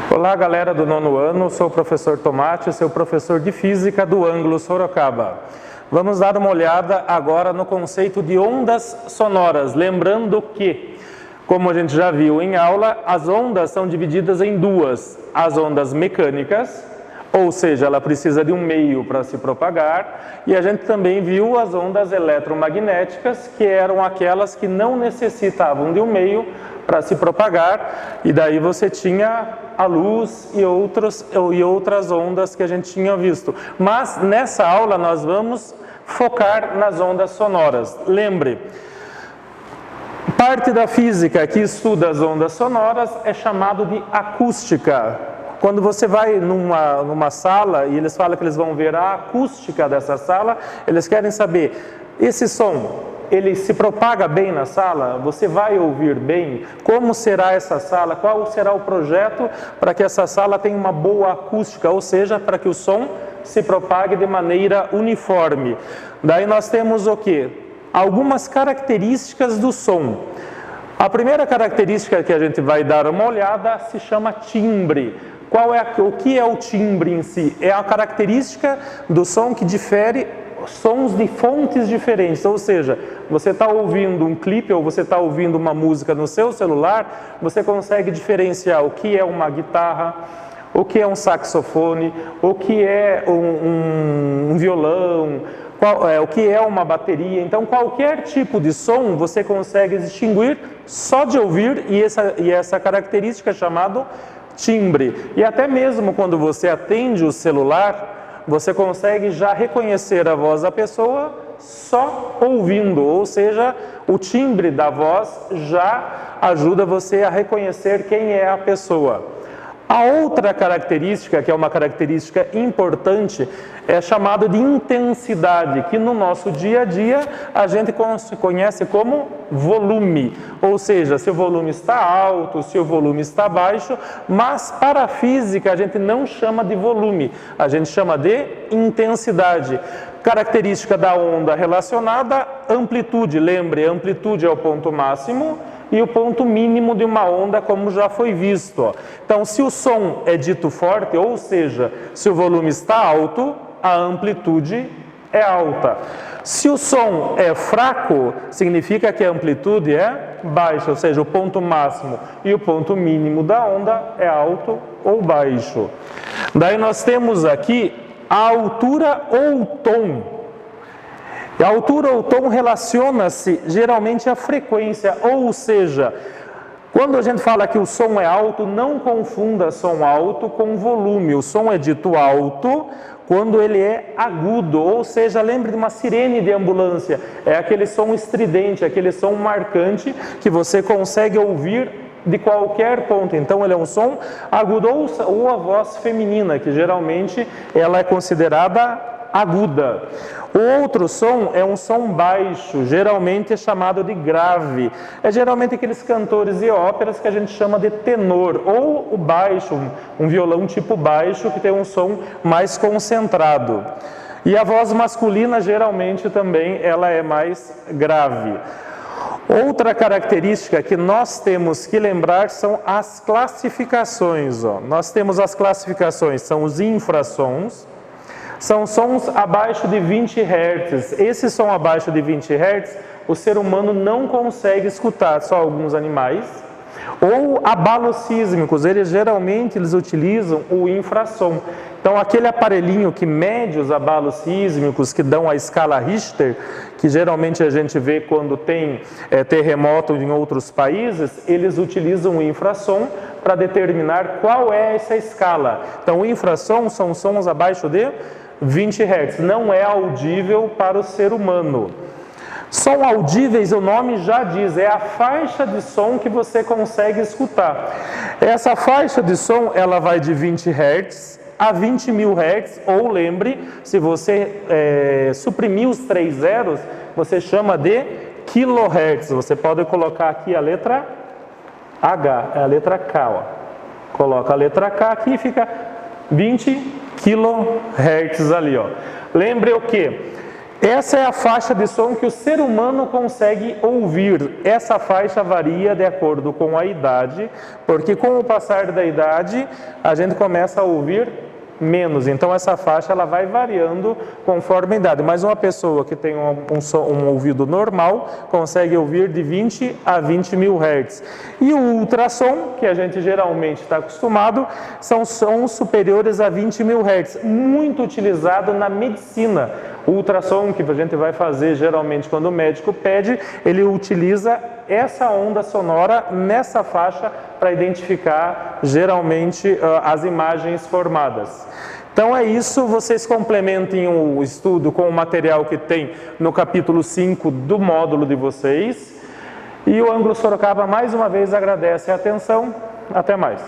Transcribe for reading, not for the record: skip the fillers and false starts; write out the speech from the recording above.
Olá, galera do nono ano, sou o professor Tomate, seu professor de Física do ângulo Sorocaba. Vamos dar uma olhada agora no conceito de ondas sonoras, lembrando que, como a gente já viu em aula, as ondas são divididas em duas, as ondas mecânicas, ou seja, ela precisa de um meio para se propagar, e a gente também viu as ondas eletromagnéticas, que eram aquelas que não necessitavam de um meio para se propagar, e daí você tinha a luz e outras ondas que a gente tinha visto. Mas nessa aula nós vamos focar nas ondas sonoras. Lembre, parte da física que estuda as ondas sonoras é chamado de acústica. Quando você vai numa sala e eles falam que eles vão ver a acústica dessa sala, eles querem saber, esse som, ele se propaga bem na sala? Você vai ouvir bem? Como será essa sala? Qual será o projeto para que essa sala tenha uma boa acústica? Ou seja, para que o som se propague de maneira uniforme. Daí nós temos o quê? Algumas características do som. A primeira característica que a gente vai dar uma olhada se chama timbre. O que é o timbre em si? É a característica do som que difere sons de fontes diferentes, ou seja, você está ouvindo um clipe ou você está ouvindo uma música no seu celular, você consegue diferenciar o que é uma guitarra, o que é um saxofone, o que é um violão, o que é uma bateria. Então qualquer tipo de som você consegue distinguir só de ouvir, e essa característica é chamada timbre. E até mesmo quando você atende o celular, você consegue já reconhecer a voz da pessoa só ouvindo, ou seja, o timbre da voz já ajuda você a reconhecer quem é a pessoa. A outra característica, que é uma característica importante, é chamada de intensidade, que no nosso dia a dia a gente conhece como volume, ou seja, se o volume está alto, se o volume está baixo, mas para a física a gente não chama de volume, a gente chama de intensidade. Característica da onda relacionada à amplitude, lembre, amplitude é o ponto máximo e o ponto mínimo de uma onda, como já foi visto. Então, se o som é dito forte, ou seja, se o volume está alto, a amplitude é alta. Se o som é fraco, significa que a amplitude é baixa, ou seja, o ponto máximo e o ponto mínimo da onda é alto ou baixo. Daí nós temos aqui a altura ou tom. E a altura ou tom relaciona-se geralmente à frequência, ou seja, quando a gente fala que o som é alto, não confunda som alto com volume. O som é dito alto quando ele é agudo, ou seja, lembre de uma sirene de ambulância. É aquele som estridente, aquele som marcante que você consegue ouvir de qualquer ponto. Então ele é um som agudo, ou a voz feminina, que geralmente ela é considerada aguda. O outro som é um som baixo, geralmente é chamado de grave. É geralmente aqueles cantores de óperas que a gente chama de tenor, ou o baixo, um violão tipo baixo, que tem um som mais concentrado. E a voz masculina geralmente também ela é mais grave. Outra característica que nós temos que lembrar são as classificações. Nós temos as classificações, são os infrassons. São sons abaixo de 20 Hz. Esse som abaixo de 20 Hz, o ser humano não consegue escutar, só alguns animais. Ou abalos sísmicos, geralmente eles utilizam o infrassom. Então aquele aparelhinho que mede os abalos sísmicos, que dão a escala Richter, que geralmente a gente vê quando tem terremoto em outros países, eles utilizam o infrassom para determinar qual é essa escala. Então o infrassom são sons abaixo de 20 Hz, não é audível para o ser humano. Som audíveis, o nome já diz, é a faixa de som que você consegue escutar. Essa faixa de som, ela vai de 20 Hz a 20 mil Hz, ou lembre, se você suprimir os 3 zeros, você chama de kHz. Você pode colocar aqui a letra H, é a letra K. Coloca a letra K aqui e fica 20 kHz ali. Lembre o quê? Essa é a faixa de som que o ser humano consegue ouvir. Essa faixa varia de acordo com a idade, porque com o passar da idade a gente começa a ouvir menos. Então essa faixa ela vai variando conforme a idade. Mas uma pessoa que tem um ouvido normal consegue ouvir de 20 a 20 mil Hz. E o ultrassom, que a gente geralmente está acostumado, são sons superiores a 20 mil Hz, muito utilizado na medicina. O ultrassom que a gente vai fazer geralmente quando o médico pede, ele utiliza essa onda sonora nessa faixa para identificar geralmente as imagens formadas. Então é isso, vocês complementem o estudo com o material que tem no capítulo 5 do módulo de vocês. E o Ângulo Sorocaba mais uma vez agradece a atenção. Até mais.